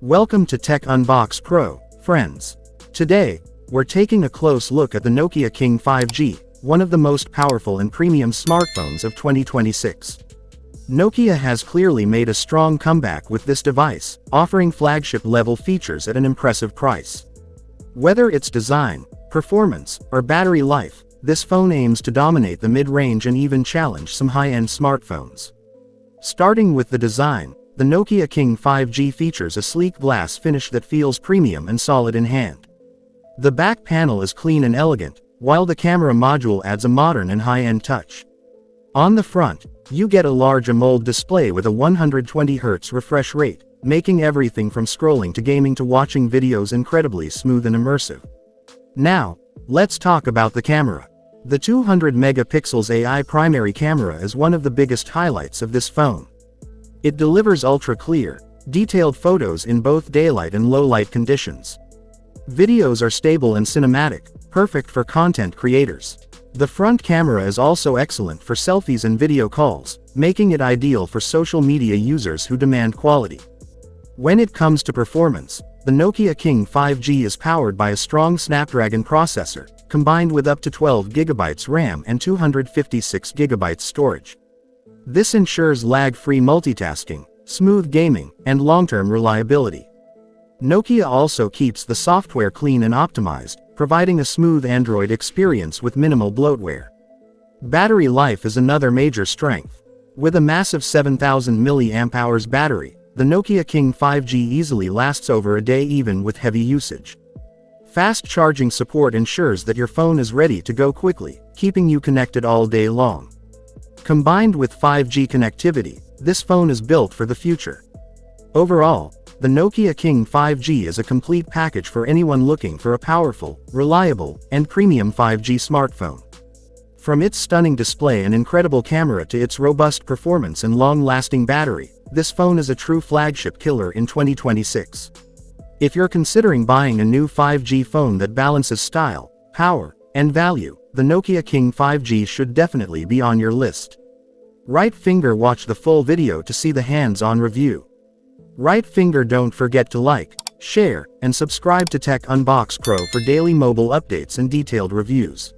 Welcome to TechUnboxPro, friends. Today, we're taking a close look at the Nokia King 5G, one of the most powerful and premium smartphones of 2026. Nokia has clearly made a strong comeback with this device, offering flagship-level features at an impressive price. Whether it's design, performance, or battery life, this phone aims to dominate the mid-range and even challenge some high-end smartphones. Starting with the design, the Nokia King 5G features a sleek glass finish that feels premium and solid in hand. The back panel is clean and elegant, while the camera module adds a modern and high-end touch. On the front, you get a large AMOLED display with a 120Hz refresh rate, making everything from scrolling to gaming to watching videos incredibly smooth and immersive. Now, let's talk about the camera. The 200 megapixels AI primary camera is one of the biggest highlights of this phone. It delivers ultra-clear, detailed photos in both daylight and low-light conditions. Videos are stable and cinematic, perfect for content creators. The front camera is also excellent for selfies and video calls, making it ideal for social media users who demand quality. When it comes to performance, the Nokia King 5G is powered by a strong Snapdragon processor, combined with up to 12GB RAM and 256GB storage. This ensures lag-free multitasking, smooth gaming, and long-term reliability. Nokia also keeps the software clean and optimized, providing a smooth Android experience with minimal bloatware. Battery life is another major strength. With a massive 7000 mAh battery, the Nokia King 5G easily lasts over a day even with heavy usage. Fast charging support ensures that your phone is ready to go quickly, keeping you connected all day long. Combined with 5G connectivity, this phone is built for the future. Overall, the Nokia King 5G is a complete package for anyone looking for a powerful, reliable, and premium 5G smartphone. From its stunning display and incredible camera to its robust performance and long-lasting battery, this phone is a true flagship killer in 2026. If you're considering buying a new 5G phone that balances style, power, and value, the Nokia King 5G should definitely be on your list. Right finger, watch the full video to see the hands-on review. Right finger, don't forget to like, share, and subscribe to TechUnboxPro for daily mobile updates and detailed reviews.